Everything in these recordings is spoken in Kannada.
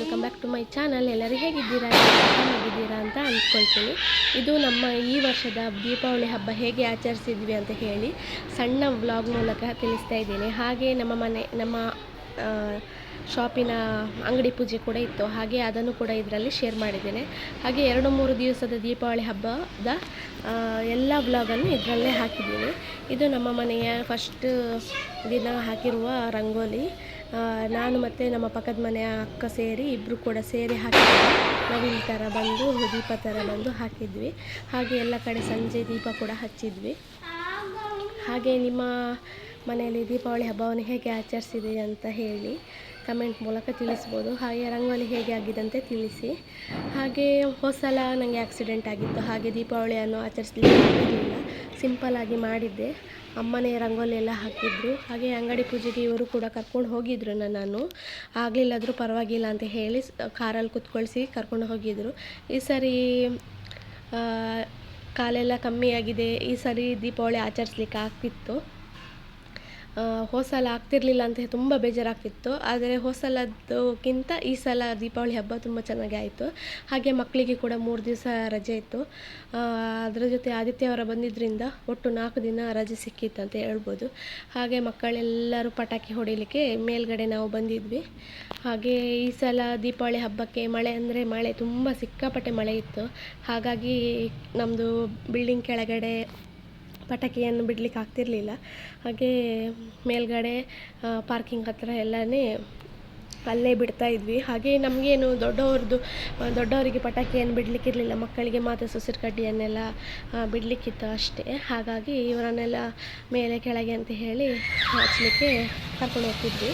Welcome back to my channel. ಎಲ್ಲರೂ ಹೇಗಿದ್ದೀರಾ, ಚೆನ್ನಾಗಿದ್ದೀರಾ ಅಂತ ಅಂದ್ಕೊಳ್ತೀನಿ. ಇದು ನಮ್ಮ ಈ ವರ್ಷದ ದೀಪಾವಳಿ ಹಬ್ಬ ಹೇಗೆ ಆಚರಿಸಿದ್ವಿ ಅಂತ ಹೇಳಿ ಸಣ್ಣ ವ್ಲಾಗ್ ಮೂಲಕ ತಿಳಿಸ್ತಾ ಇದ್ದೀನಿ. ಹಾಗೆ ನಮ್ಮ ಶಾಪಿನ ಅಂಗಡಿ ಪೂಜೆ ಕೂಡ ಇತ್ತು, ಹಾಗೆ ಅದನ್ನು ಕೂಡ ಇದರಲ್ಲಿ ಶೇರ್ ಮಾಡಿದ್ದೇನೆ. ಹಾಗೆ 2-3 ದಿವಸದ ದೀಪಾವಳಿ ಹಬ್ಬದ ಎಲ್ಲ ವ್ಲಾಗನ್ನು ಇದರಲ್ಲೇ ಹಾಕಿದ್ದೀನಿ. ಇದು ನಮ್ಮ ಮನೆಯ ಫಸ್ಟ್ ದಿನ ಹಾಕಿರುವ ರಂಗೋಲಿ. ನಾನು ಮತ್ತು ನಮ್ಮ ಪಕ್ಕದ ಮನೆಯ ಅಕ್ಕ ಸೇರಿ ಇಬ್ಬರು ಕೂಡ ಸೇರಿ ಹಾಕಿದ್ವಿ. ನವಿಲು ಥರ ಬಂದು ದೀಪ ಥರ ಬಂದು ಹಾಕಿದ್ವಿ. ಹಾಗೆ ಎಲ್ಲ ಕಡೆ ಸಂಜೆ ದೀಪ ಕೂಡ ಹಚ್ಚಿದ್ವಿ. ಹಾಗೆ ನಿಮ್ಮ ಮನೆಯಲ್ಲಿ ದೀಪಾವಳಿ ಹಬ್ಬವನ್ನು ಹೇಗೆ ಆಚರಿಸಿದೆ ಅಂತ ಹೇಳಿ ಕಮೆಂಟ್ ಮೂಲಕ ತಿಳಿಸ್ಬೋದು. ಹಾಗೆ ರಂಗೋಲಿ ಹೇಗೆ ಆಗಿದೆ ಅಂತ ತಿಳಿಸಿ. ಹಾಗೆ ಸಲ ನನಗೆ ಆಕ್ಸಿಡೆಂಟ್ ಆಗಿತ್ತು, ಹಾಗೆ ದೀಪಾವಳಿಯನ್ನು ಆಚರಿಸಲಿಕ್ಕೆ ಆಗಲಿಲ್ಲ. ಸಿಂಪಲ್ಲಾಗಿ ಮಾಡಿದ್ದೆ. ಅಮ್ಮನೇ ರಂಗೋಲಿ ಎಲ್ಲ ಹಾಕಿದ್ರು. ಹಾಗೆ ಅಂಗಡಿ ಪೂಜೆಗೆ ಇವರು ಕೂಡ ಕರ್ಕೊಂಡು ಹೋಗಿದ್ರು ನನ್ನನ್ನು. ಆಗಲಿಲ್ಲಾದರೂ ಪರವಾಗಿಲ್ಲ ಅಂತ ಹೇಳಿ ಕಾರಲ್ಲಿ ಕುತ್ಕೊಳಿಸಿ ಕರ್ಕೊಂಡು ಹೋಗಿದ್ರು. ಈ ಸರಿ ಕಾಲೆಲ್ಲ ಕಮ್ಮಿಯಾಗಿದೆ. ಈ ಸರಿ ದೀಪಾವಳಿ ಆಚರಿಸ್ಲಿಕ್ಕೆ ಆಗ್ತಿತ್ತು. ಸಲ ಆಗ್ತಿರಲಿಲ್ಲ ಅಂತ ತುಂಬ ಬೇಜಾರಾಗ್ತಿತ್ತು. ಆದರೆ ಸಲದಕ್ಕಿಂತ ಈ ಸಲ ದೀಪಾವಳಿ ಹಬ್ಬ ತುಂಬ ಚೆನ್ನಾಗಿ ಆಯಿತು. ಹಾಗೆ ಮಕ್ಕಳಿಗೆ ಕೂಡ 3 ದಿವಸ ರಜೆ ಇತ್ತು. ಅದರ ಜೊತೆ ಆದಿತ್ಯವಾರ ಬಂದಿದ್ದರಿಂದ ಒಟ್ಟು 4 ದಿನ ರಜೆ ಸಿಕ್ಕಿತ್ತು ಅಂತ ಹೇಳ್ಬೋದು. ಹಾಗೆ ಮಕ್ಕಳೆಲ್ಲರೂ ಪಟಾಕಿ ಹೊಡಿಲಿಕ್ಕೆ ಮೇಲ್ಗಡೆ ನಾವು ಬಂದಿದ್ವಿ. ಹಾಗೆ ಈ ಸಲ ದೀಪಾವಳಿ ಹಬ್ಬಕ್ಕೆ ಮಳೆ ಅಂದರೆ ಮಳೆ ತುಂಬ ಸಿಕ್ಕಾಪಟ್ಟೆ ಮಳೆ ಇತ್ತು. ಹಾಗಾಗಿ ನಮ್ಮದು ಬಿಲ್ಡಿಂಗ್ ಕೆಳಗಡೆ ಪಟಾಕಿಯನ್ನು ಬಿಡಲಿಕ್ಕೆ ಆಗ್ತಿರಲಿಲ್ಲ. ಹಾಗೆ ಮೇಲ್ಗಡೆ ಪಾರ್ಕಿಂಗ್ ಹತ್ರ ಎಲ್ಲನೇ ಅಲ್ಲೇ ಬಿಡ್ತಾ ಇದ್ವಿ. ಹಾಗೆ ನಮಗೇನು ದೊಡ್ಡವರಿಗೆ ಪಟಾಕಿಯನ್ನು ಬಿಡಲಿಕ್ಕಿರಲಿಲ್ಲ, ಮಕ್ಕಳಿಗೆ ಮಾತ್ರ ಸುಸಿರು ಕಡ್ಡಿಯನ್ನೆಲ್ಲ ಬಿಡಲಿಕ್ಕಿತ್ತು ಅಷ್ಟೇ. ಹಾಗಾಗಿ ಇವರನ್ನೆಲ್ಲ ಮೇಲೆ ಕೆಳಗೆ ಅಂತ ಹೇಳಿ ಹಚ್ಚಲಿಕ್ಕೆ ಕರ್ಕೊಂಡು ಹೋಗ್ತಿದ್ವಿ.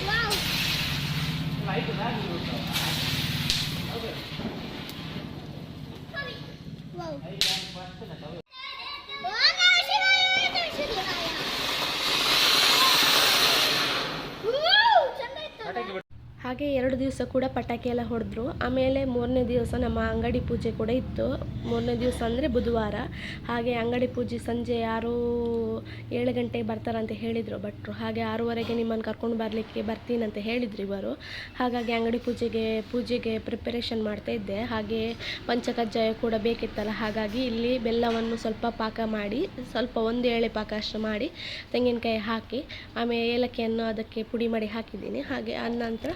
ಹಾಗೆ 2 ದಿವಸ ಕೂಡ ಪಟಾಕಿ ಎಲ್ಲ ಹೊಡೆದ್ರು. ಆಮೇಲೆ 3ನೇ ದಿವಸ ನಮ್ಮ ಅಂಗಡಿ ಪೂಜೆ ಕೂಡ ಇತ್ತು. 3ನೇ ದಿವಸ ಅಂದರೆ ಬುಧವಾರ. ಹಾಗೆ ಅಂಗಡಿ ಪೂಜೆ ಸಂಜೆ 6-7 ಗಂಟೆಗೆ ಬರ್ತಾರಂತ ಹೇಳಿದರು ಭಟ್ರು. ಹಾಗೆ 6:15 ನಿಮ್ಮನ್ನು ಕರ್ಕೊಂಡು ಬರ್ತೀನಿ ಅಂತ ಹೇಳಿದ್ರು ಇವರು. ಹಾಗಾಗಿ ಅಂಗಡಿ ಪೂಜೆಗೆ ಪ್ರಿಪರೇಷನ್ ಮಾಡ್ತಾ ಇದ್ದೆ. ಹಾಗೆ ಪಂಚಕಜ್ಜಾಯ ಕೂಡ ಬೇಕಿತ್ತಲ್ಲ, ಹಾಗಾಗಿ ಇಲ್ಲಿ ಬೆಲ್ಲವನ್ನು ಸ್ವಲ್ಪ ಪಾಕ ಮಾಡಿ, ಸ್ವಲ್ಪ 1 ಎಳೆ ಪಾಕ ಅಷ್ಟು ಮಾಡಿ ತೆಂಗಿನಕಾಯಿ ಹಾಕಿ ಆಮೇಲೆ ಏಲಕ್ಕಿಯನ್ನು ಅದಕ್ಕೆ ಪುಡಿ ಮಾಡಿ ಹಾಕಿದ್ದೀನಿ. ಹಾಗೆ ಆನಂತರ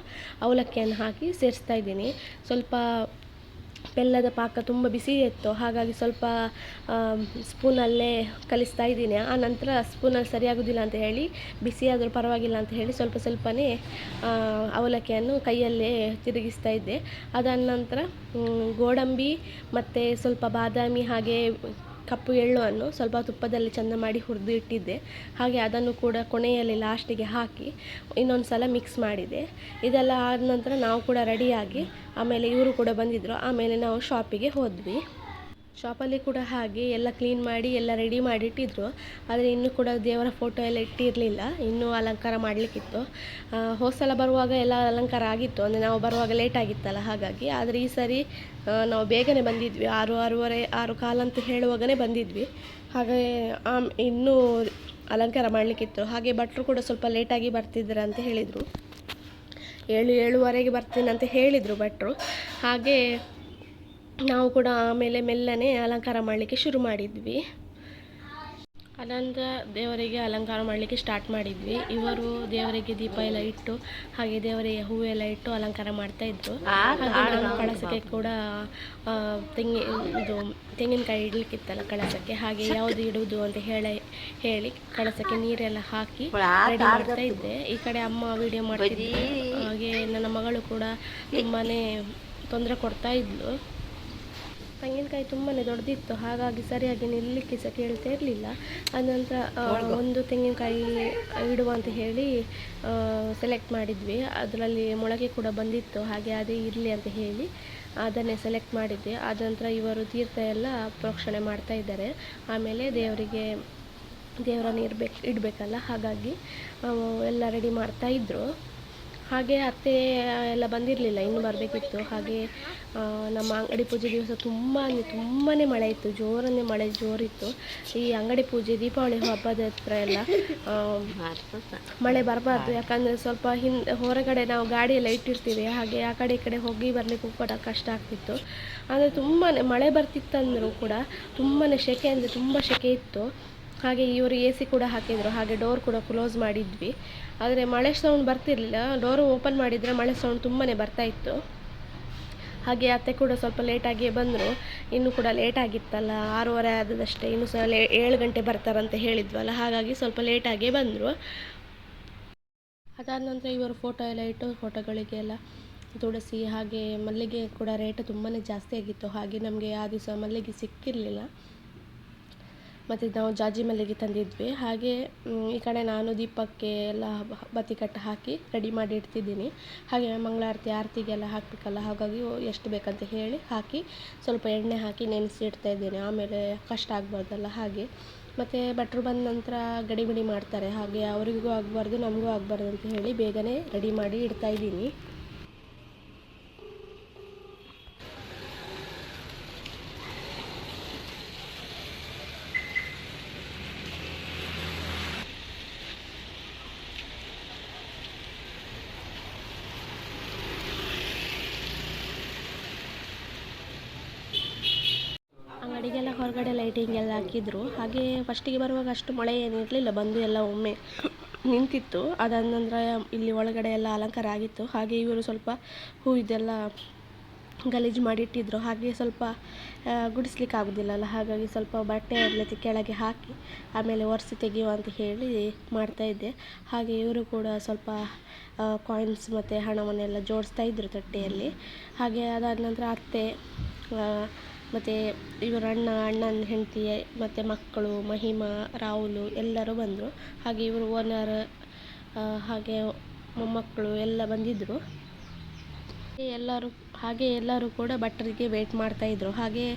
ಅವಲಕ್ಕಿಯನ್ನು ಹಾಕಿ ಸೇರಿಸ್ತಾ ಇದ್ದೀನಿ. ಸ್ವಲ್ಪ ಬೆಲ್ಲದ ಪಾಕ ತುಂಬ ಬಿಸಿ ಇತ್ತು, ಹಾಗಾಗಿ ಸ್ವಲ್ಪ ಸ್ಪೂನಲ್ಲೇ ಕಲಿಸ್ತಾ ಇದ್ದೀನಿ. ಆ ನಂತರ ಸ್ಪೂನಲ್ಲಿ ಸರಿಯಾಗೋದಿಲ್ಲ ಅಂತ ಹೇಳಿ, ಬಿಸಿಯಾದರೂ ಪರವಾಗಿಲ್ಲ ಅಂತ ಹೇಳಿ ಸ್ವಲ್ಪನೇ ಅವಲಕ್ಕಿಯನ್ನು ಕೈಯಲ್ಲೇ ತಿರುಗಿಸ್ತಾ ಇದ್ದೆ. ಅದಾದ ನಂತರ ಗೋಡಂಬಿ ಮತ್ತು ಸ್ವಲ್ಪ ಬಾದಾಮಿ ಹಾಗೆ ಕಪ್ಪು ಎಳ್ಳುವನ್ನು ಸ್ವಲ್ಪ ತುಪ್ಪದಲ್ಲಿ ಚೆಂದ ಮಾಡಿ ಹುರಿದು ಇಟ್ಟಿದ್ದೆ. ಹಾಗೆ ಅದನ್ನು ಕೂಡ ಕೊನೆಯಲ್ಲಿ ಲಾಸ್ಟಿಗೆ ಹಾಕಿ ಇನ್ನೊಂದು ಸಲ ಮಿಕ್ಸ್ ಮಾಡಿದೆ. ಇದೆಲ್ಲ ಆದ ನಂತರ ನಾವು ಕೂಡ ರೆಡಿಯಾಗಿ ಆಮೇಲೆ ಇವರು ಕೂಡ ಬಂದಿದ್ದರು. ಆಮೇಲೆ ನಾವು ಶಾಪಿಗೆ ಹೋದ್ವಿ. ಶಾಪಲ್ಲಿ ಕೂಡ ಹಾಗೆ ಎಲ್ಲ ಕ್ಲೀನ್ ಮಾಡಿ ಎಲ್ಲ ರೆಡಿ ಮಾಡಿಟ್ಟಿದ್ರು. ಆದರೆ ಇನ್ನೂ ಕೂಡ ದೇವರ ಫೋಟೋ ಎಲ್ಲ ಇಟ್ಟಿರಲಿಲ್ಲ, ಇನ್ನೂ ಅಲಂಕಾರ ಮಾಡಲಿಕ್ಕಿತ್ತು. ಸಲ ಬರುವಾಗ ಎಲ್ಲ ಅಲಂಕಾರ ಆಗಿತ್ತು, ಅಂದರೆ ನಾವು ಬರುವಾಗ ಲೇಟ್ ಆಗಿತ್ತಲ್ಲ ಹಾಗಾಗಿ. ಆದರೆ ಈ ಸರಿ ನಾವು ಬೇಗನೆ ಬಂದಿದ್ವಿ, 6-6:15 ಅಂತ ಹೇಳುವಾಗಲೇ ಬಂದಿದ್ವಿ. ಹಾಗೆ ಇನ್ನೂ ಅಲಂಕಾರ ಮಾಡಲಿಕ್ಕಿತ್ತು. ಹಾಗೆ ಭಟ್ರು ಕೂಡ ಸ್ವಲ್ಪ ಲೇಟಾಗಿ ಬರ್ತಿದ್ರು ಅಂತ ಹೇಳಿದರು. 7-7:15 ಬರ್ತೀನಿ ಅಂತ ಹೇಳಿದರು ಭಟ್ರು. ಹಾಗೆ ನಾವು ಕೂಡ ಆಮೇಲೆ ಮೆಲ್ಲನೆ ಅಲಂಕಾರ ಮಾಡಲಿಕ್ಕೆ ಶುರು ಮಾಡಿದ್ವಿ. ಅನಂತರ ದೇವರಿಗೆ ಅಲಂಕಾರ ಮಾಡಲಿಕ್ಕೆ ಸ್ಟಾರ್ಟ್ ಮಾಡಿದ್ವಿ. ಇವರು ದೇವರಿಗೆ ದೀಪ ಎಲ್ಲ ಇಟ್ಟು ಹಾಗೆ ದೇವರಿಗೆ ಹೂವೆಲ್ಲ ಇಟ್ಟು ಅಲಂಕಾರ ಮಾಡ್ತಾಯಿದ್ರು. ಹಾಗೆ ನಾನು ಕಳಸಕ್ಕೆ ಕೂಡ ತೆಂಗಿನಕಾಯಿ ಇಡಲಿಕ್ಕಿತ್ತಲ್ಲ ಕಳಸಕ್ಕೆ, ಹಾಗೆ ಯಾವುದು ಇಡುವುದು ಅಂತ ಹೇಳಿ ಕಳಸಕ್ಕೆ ನೀರೆಲ್ಲ ಹಾಕಿ ರೆಡಿ ಮಾಡ್ತಾ ಇದ್ದೆ. ಈ ಕಡೆ ಅಮ್ಮ ವಿಡಿಯೋ ಮಾಡ್ತಿದ್ದೆ. ಹಾಗೆ ನನ್ನ ಮಗಳು ಕೂಡ ತುಂಬಾ ತೊಂದರೆ ಕೊಡ್ತಾ ಇದ್ಲು. ತೆಂಗಿನಕಾಯಿ ತುಂಬಾ ದೊಡ್ಡದಿತ್ತು, ಹಾಗಾಗಿ ಸರಿಯಾಗಿ ನಿಲ್ಲಲಿಕ್ಕೆ ಸಹ ಕೇಳ್ತಾ ಇರಲಿಲ್ಲ. ಆನಂತರ ಒಂದು ತೆಂಗಿನಕಾಯಿ ಇಡುವ ಅಂತ ಹೇಳಿ ಸೆಲೆಕ್ಟ್ ಮಾಡಿದ್ವಿ. ಅದರಲ್ಲಿ ಮೊಳಕೆ ಕೂಡ ಬಂದಿತ್ತು, ಹಾಗೆ ಅದೇ ಇರಲಿ ಅಂತ ಹೇಳಿ ಅದನ್ನೇ ಸೆಲೆಕ್ಟ್ ಮಾಡಿದ್ದೆ. ಆದ ನಂತರ ಇವರು ತೀರ್ಥ ಎಲ್ಲ ಪ್ರೋಕ್ಷಣೆ ಮಾಡ್ತಾ ಇದ್ದಾರೆ. ಆಮೇಲೆ ದೇವರನ್ನು ಇಡಬೇಕಲ್ಲ, ಹಾಗಾಗಿ ಎಲ್ಲ ರೆಡಿ ಮಾಡ್ತಾಯಿದ್ರು. ಹಾಗೆ ಅತ್ತೆ ಎಲ್ಲ ಬಂದಿರಲಿಲ್ಲ, ಇನ್ನೂ ಬರಬೇಕಿತ್ತು. ಹಾಗೆ ನಮ್ಮ ಅಂಗಡಿ ಪೂಜೆ ದಿವಸ ತುಂಬಾ ಮಳೆ ಇತ್ತು, ಮಳೆ ಜೋರಿತ್ತು. ಈ ಅಂಗಡಿ ಪೂಜೆ ದೀಪಾವಳಿ ಹಬ್ಬದ ಹತ್ರ ಎಲ್ಲ ಮಳೆ ಬರಬಾರ್ದು, ಯಾಕಂದರೆ ಸ್ವಲ್ಪ ಹೊರಗಡೆ ನಾವು ಗಾಡಿಯೆಲ್ಲ ಇಟ್ಟಿರ್ತೀವಿ. ಹಾಗೆ ಆ ಕಡೆ ಈ ಕಡೆ ಹೋಗಿ ಬರಲಿಕ್ಕೂ ಕೂಡ ಕಷ್ಟ ಆಗ್ತಿತ್ತು. ಅಂದರೆ ತುಂಬಾ ಮಳೆ ಬರ್ತಿತ್ತಂದರೂ ಕೂಡ ತುಂಬಾ ಸೆಕೆ, ಅಂದರೆ ತುಂಬ ಸೆಕೆ ಇತ್ತು. ಹಾಗೆ ಇವರು AC ಕೂಡ ಹಾಕಿದರು, ಹಾಗೆ ಡೋರ್ ಕೂಡ ಕ್ಲೋಸ್ ಮಾಡಿದ್ವಿ. ಆದರೆ ಮಳೆ ಸೌಂಡ್ ಬರ್ತಿರ್ಲಿಲ್ಲ, ಡೋರು ಓಪನ್ ಮಾಡಿದರೆ ಮಳೆ ಸೌಂಡ್ ತುಂಬಾ ಬರ್ತಾಯಿತ್ತು. ಹಾಗೆ ಅತ್ತೆ ಕೂಡ ಸ್ವಲ್ಪ ಲೇಟಾಗಿಯೇ ಬಂದರು. ಇನ್ನೂ ಕೂಡ ಲೇಟ್ ಆಗಿತ್ತಲ್ಲ, 6:30 ಆದದಷ್ಟೇ, ಇನ್ನೂ 7 ಗಂಟೆ ಬರ್ತಾರಂತ ಹೇಳಿದ್ವಲ್ಲ, ಹಾಗಾಗಿ ಸ್ವಲ್ಪ ಲೇಟಾಗಿಯೇ ಬಂದರು. ಅದಾದ ನಂತರ ಇವರು ಫೋಟೋ ಎಲ್ಲ ಇಟ್ಟು, ಫೋಟೋಗಳಿಗೆಲ್ಲ ತುಳಸಿ ಹಾಗೆ ಮಲ್ಲಿಗೆ ಕೂಡ ರೇಟ್ ತುಂಬಾ ಜಾಸ್ತಿ ಆಗಿತ್ತು. ಹಾಗೆ ನಮಗೆ ಆ ದಿವಸ ಮಲ್ಲಿಗೆ ಸಿಕ್ಕಿರಲಿಲ್ಲ, ಮತ್ತು ನಾವು ಜಾಜಿ ಮಲ್ಲಿಗೆ ತಂದಿದ್ವಿ. ಹಾಗೆ ಈ ಕಡೆ ನಾನು ದೀಪಕ್ಕೆ ಎಲ್ಲ ಬತ್ತಿ ಕಟ್ಟು ಹಾಕಿ ರೆಡಿ ಮಾಡಿ ಇಡ್ತಿದ್ದೀನಿ. ಹಾಗೆ ಮಂಗಳಾರತಿ ಆರತಿಗೆಲ್ಲ ಹಾಕಬೇಕಲ್ಲ, ಹಾಗಾಗಿ ಎಷ್ಟು ಬೇಕಂತ ಹೇಳಿ ಹಾಕಿ ಸ್ವಲ್ಪ ಎಣ್ಣೆ ಹಾಕಿ ನೆನೆಸಿ ಇಡ್ತಾ ಇದ್ದೇನೆ, ಆಮೇಲೆ ಕಷ್ಟ ಆಗಬಾರ್ದಲ್ಲ. ಹಾಗೆ ಮತ್ತು ಭಟ್ರು ಬಂದ ನಂತರ ಗಡಿಬಿಡಿ ಮಾಡ್ತಾರೆ, ಹಾಗೆ ಅವರಿಗೂ ಆಗಬಾರ್ದು ನಮಗೂ ಆಗಬಾರ್ದು ಅಂತ ಹೇಳಿ ಬೇಗನೆ ರೆಡಿ ಮಾಡಿ ಇಡ್ತಾ ಇದ್ದೀನಿ. ಅಂಗಡಿಗೆಲ್ಲ ಹೊರಗಡೆ ಲೈಟಿಂಗ್ ಎಲ್ಲ ಹಾಕಿದ್ರು. ಹಾಗೆ ಫಸ್ಟಿಗೆ ಬರುವಾಗ ಅಷ್ಟು ಮಳೆ ಏನಿರಲಿಲ್ಲ, ಬಂದು ಎಲ್ಲ ಒಮ್ಮೆ ನಿಂತಿತ್ತು. ಅದಾದ ನಂತರ ಇಲ್ಲಿ ಒಳಗಡೆ ಎಲ್ಲ ಅಲಂಕಾರ ಆಗಿತ್ತು. ಹಾಗೆ ಇವರು ಸ್ವಲ್ಪ ಹೂವಿದೆಲ್ಲ ಗಲೀಜು ಮಾಡಿಟ್ಟಿದ್ರು. ಹಾಗೆ ಸ್ವಲ್ಪ ಗುಡಿಸ್ಲಿಕ್ಕೆ ಆಗೋದಿಲ್ಲಲ್ಲ, ಹಾಗಾಗಿ ಸ್ವಲ್ಪ ಬಟ್ಟೆ ಎಲ್ಲ ಕೆಳಗೆ ಹಾಕಿ ಆಮೇಲೆ ಒರೆಸಿ ತೆಗೆಯುವ ಅಂತ ಹೇಳಿ ಮಾಡ್ತಾಯಿದ್ದೆ. ಹಾಗೆ ಇವರು ಕೂಡ ಸ್ವಲ್ಪ ಕಾಯಿನ್ಸ್ ಮತ್ತು ಹಣವನ್ನೆಲ್ಲ ಜೋಡಿಸ್ತಾ ಇದ್ದರು ತಟ್ಟೆಯಲ್ಲಿ. ಹಾಗೆ ಅದಾದ ನಂತರ ಅತ್ತೆ ಮತ್ತು ಇವರು ಅಣ್ಣನ ಹೆಂಡತಿ ಮತ್ತು ಮಕ್ಕಳು ಮಹಿಮಾ, ರಾಹುಲು ಎಲ್ಲರೂ ಬಂದರು. ಹಾಗೆ ಇವರು ಓನರ್ ಹಾಗೆ ಮೊಮ್ಮಕ್ಕಳು ಎಲ್ಲ ಬಂದಿದ್ದರು. ಎಲ್ಲರೂ ಕೂಡ ಭಟ್ರಿಗೆ ವೇಟ್ ಮಾಡ್ತಾಯಿದ್ರು. ಹಾಗೆ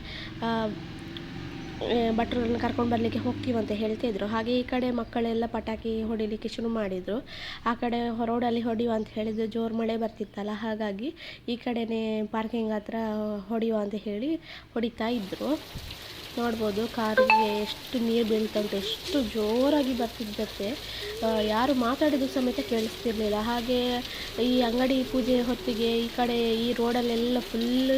ಭಟ್ರನ್ನ ಕರ್ಕೊಂಡು ಬರಲಿಕ್ಕೆ ಹೋಗ್ತೀವಂತ ಹೇಳ್ತಾಯಿದ್ರು. ಹಾಗೆ ಈ ಕಡೆ ಮಕ್ಕಳೆಲ್ಲ ಪಟಾಕಿ ಹೊಡಿಲಿಕ್ಕೆ ಶುರು ಮಾಡಿದರು. ಆ ಕಡೆ ರೋಡಲ್ಲಿ ಹೊಡೆಯುವ ಅಂತ ಹೇಳಿದ್ರು, ಜೋರು ಮಳೆ ಬರ್ತಿತ್ತಲ್ಲ, ಹಾಗಾಗಿ ಈ ಕಡೆನೇ ಪಾರ್ಕಿಂಗ್ ಹತ್ರ ಹೊಡೆಯುವ ಅಂತ ಹೇಳಿ ಹೊಡಿತಾ ಇದ್ದರು. ನೋಡ್ಬೋದು ಕಾರಿಗೆ ಎಷ್ಟು ನೀರು ಬೀಳ್ತಂತೆ, ಎಷ್ಟು ಜೋರಾಗಿ ಬರ್ತಿದ್ದತ್ತೆ, ಯಾರು ಮಾತಾಡಿದ ಸಮೇತ ಕೇಳಿಸ್ತಿರ್ಲಿಲ್ಲ. ಹಾಗೆ ಈ ಅಂಗಡಿ ಪೂಜೆ ಹೊತ್ತಿಗೆ ಈ ಕಡೆ ಈ ರೋಡಲ್ಲೆಲ್ಲ ಫುಲ್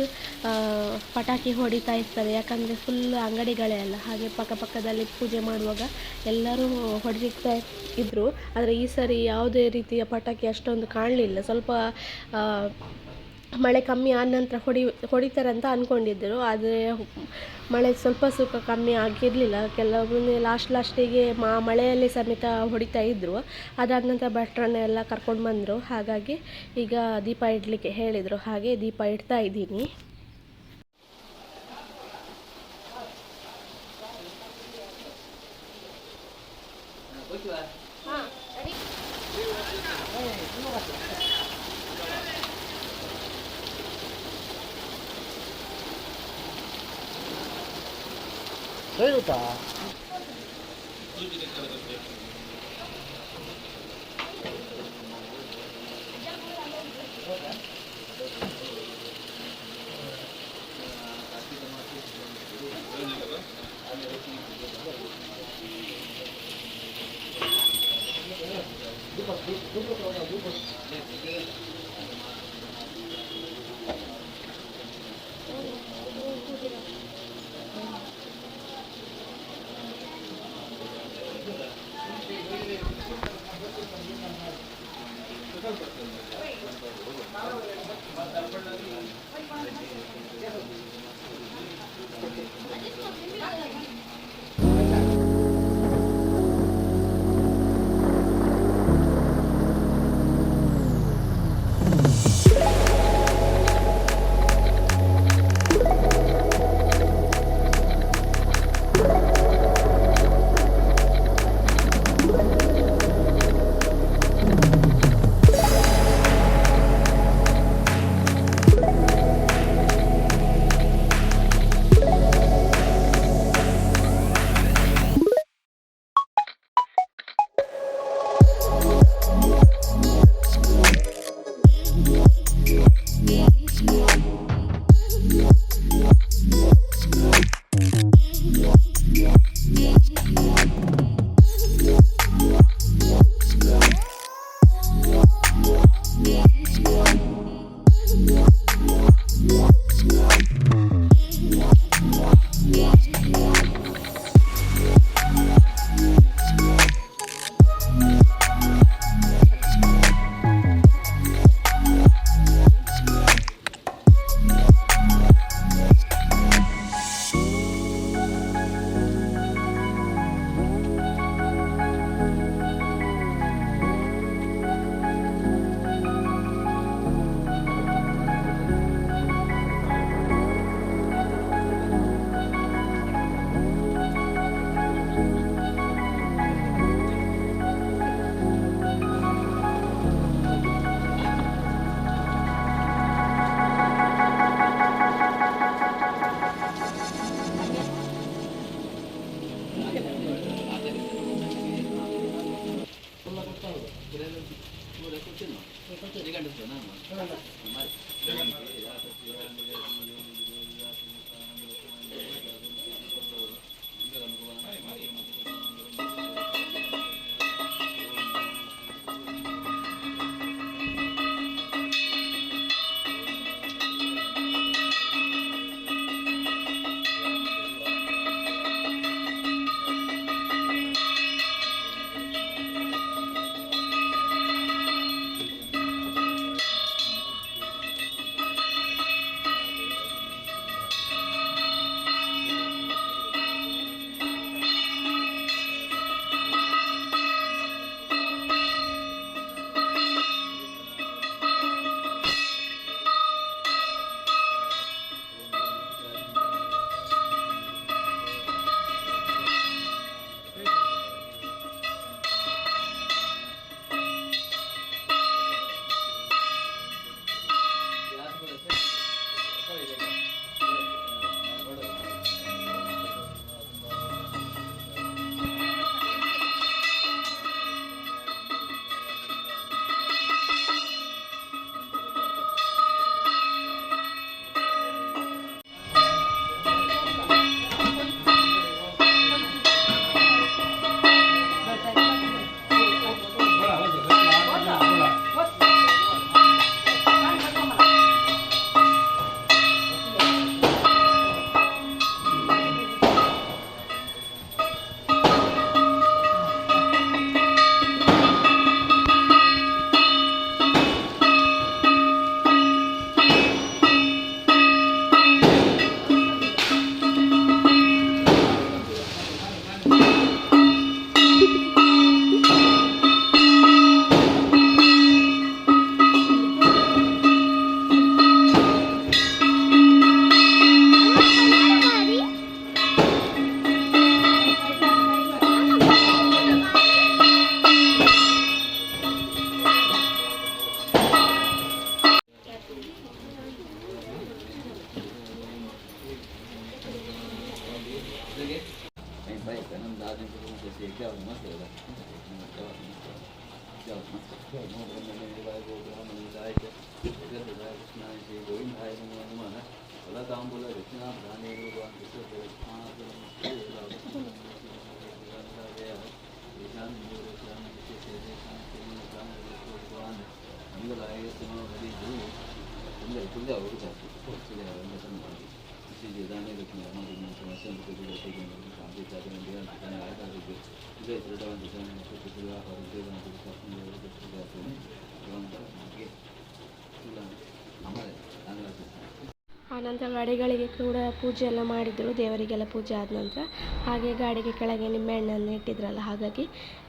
ಪಟಾಕಿ ಹೊಡಿತಾ ಇರ್ತಾರೆ, ಯಾಕಂದರೆ ಫುಲ್ ಅಂಗಡಿಗಳೇ ಅಲ್ಲ. ಹಾಗೆ ಪಕ್ಕದಲ್ಲಿ ಪೂಜೆ ಮಾಡುವಾಗ ಎಲ್ಲರೂ ಹೊಡಿತಾ ಇದ್ದರು. ಆದರೆ ಈ ಸರಿ ಯಾವುದೇ ರೀತಿಯ ಪಟಾಕಿ ಅಷ್ಟೊಂದು ಕಾಣಲಿಲ್ಲ. ಸ್ವಲ್ಪ ಮಳೆ ಕಮ್ಮಿ ಆದ ನಂತರ ಹೊಡಿತಾರೆ ಅಂತ ಅಂದ್ಕೊಂಡಿದ್ದರು, ಆದರೆ ಮಳೆ ಸ್ವಲ್ಪ ಕಮ್ಮಿ ಆಗಿರಲಿಲ್ಲ. ಕೆಲವೊಮ್ಮೆ ಲಾಸ್ಟಿಗೆ ಮಳೆಯಲ್ಲಿ ಸಮೇತ ಹೊಡಿತಾ ಇದ್ದರು. ಅದಾದ ನಂತರ ಭಟ್ರನ್ನೆಲ್ಲ ಕರ್ಕೊಂಡು ಬಂದರು. ಹಾಗಾಗಿ ಈಗ ದೀಪ ಇಡಲಿಕ್ಕೆ ಹೇಳಿದರು, ಹಾಗೆ ದೀಪ ಇಡ್ತಾ ಇದ್ದೀನಿ. ಹೇಳ್ತಾ ಆನಂತರ ಗಾಡಿಗಳಿಗೆ ಕೂಡ ಪೂಜೆ ಎಲ್ಲ ಮಾಡಿದರು. ದೇವರಿಗೆಲ್ಲ ಪೂಜೆ ಆದ ನಂತರ ಹಾಗೆ ಗಾಡಿಗೆ ಕೆಳಗೆ ನಿಂಬೆಹಣ್ಣನ್ನು ಇಟ್ಟಿದ್ರಲ್ಲ, ಹಾಗಾಗಿ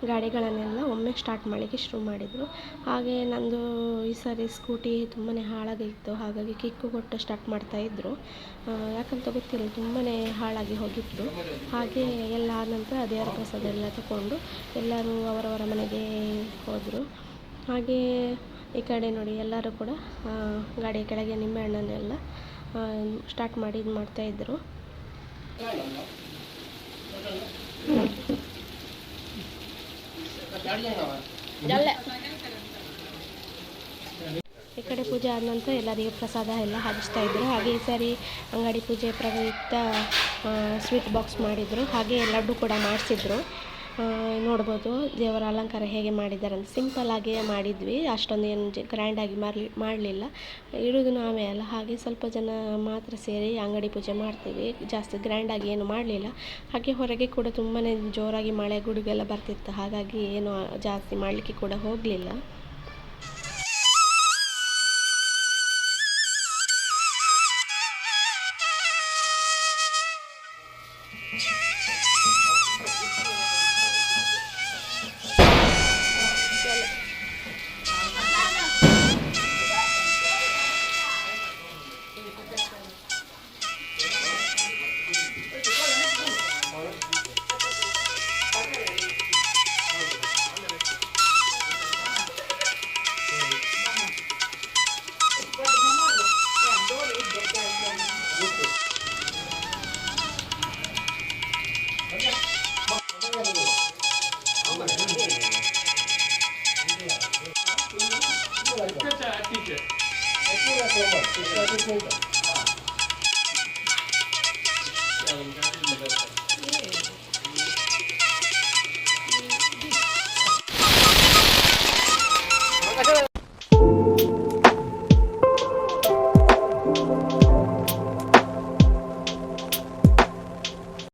ಗಾಡಿಗಳನ್ನೆಲ್ಲ ಒಮ್ಮೆ ಸ್ಟಾರ್ಟ್ ಮಾಡಲಿಕ್ಕೆ ಶುರು ಮಾಡಿದರು. ಹಾಗೆ ನಂದು ಈ ಸಾರಿ ಸ್ಕೂಟಿ ತುಂಬಾ ಹಾಳಾಗಿತ್ತು, ಹಾಗಾಗಿ ಕಿಕ್ಕು ಕೊಟ್ಟು ಸ್ಟಾರ್ಟ್ ಮಾಡ್ತಾಯಿದ್ರು. ಯಾಕಂತ ಗೊತ್ತಿಲ್ಲ, ತುಂಬಾ ಹಾಳಾಗಿ ಹೋಗಿತ್ತು. ಹಾಗೆ ಎಲ್ಲ ಆದ ನಂತರ ದೇವರ ಪ್ರಸಾದ ಎಲ್ಲ ತಗೊಂಡು ಎಲ್ಲರೂ ಅವರವರ ಮನೆಗೆ ಹೋದರು. ಹಾಗೆ ಈ ಕಡೆ ನೋಡಿ, ಎಲ್ಲರೂ ಕೂಡ ಗಾಡಿಯ ಕೆಳಗೆ ನಿಂಬೆಹಣ್ಣನ್ನೆಲ್ಲ ಸ್ಟಾರ್ಟ್ ಮಾಡಿ ಇದು ಮಾಡ್ತಾಯಿದ್ರು. ಈ ಕಡೆ ಪೂಜೆ ಆದ ನಂತರ ಎಲ್ಲರಿಗೆ ಪ್ರಸಾದ ಎಲ್ಲ ಹಂಚ್ತಾ ಇದ್ದರು. ಹಾಗೆ ಈ ಸಾರಿ ಅಂಗಡಿ ಪೂಜೆ ಪ್ರಯುಕ್ತ ಸ್ವೀಟ್ ಬಾಕ್ಸ್ ಮಾಡಿದರು. ಹಾಗೆ ಲಡ್ಡು ಕೂಡ ಮಾಡಿಸಿದ್ರು. ನೋಡ್ಬೋದು ದೇವರ ಅಲಂಕಾರ ಹೇಗೆ ಮಾಡಿದ್ದಾರೆ ಅಂತ. ಸಿಂಪಲ್ಲಾಗಿಯೇ ಮಾಡಿದ್ವಿ, ಅಷ್ಟೊಂದು ಏನು ಗ್ರ್ಯಾಂಡಾಗಿ ಮಾಡಲಿಲ್ಲ. ಇರೋದು ನಾವೇ ಅಲ್ಲ, ಹಾಗೆ ಸ್ವಲ್ಪ ಜನ ಮಾತ್ರ ಸೇರಿ ಅಂಗಡಿ ಪೂಜೆ ಮಾಡ್ತೀವಿ. ಜಾಸ್ತಿ ಗ್ರ್ಯಾಂಡಾಗಿ ಏನು ಮಾಡಲಿಲ್ಲ. ಹಾಗೆ ಹೊರಗೆ ಕೂಡ ತುಂಬಾ ಜೋರಾಗಿ ಮಳೆ ಗುಡುಗೆಲ್ಲ ಬರ್ತಿತ್ತು, ಹಾಗಾಗಿ ಏನು ಜಾಸ್ತಿ ಮಾಡಲಿಕ್ಕೆ ಕೂಡ ಹೋಗಲಿಲ್ಲ. ठीक है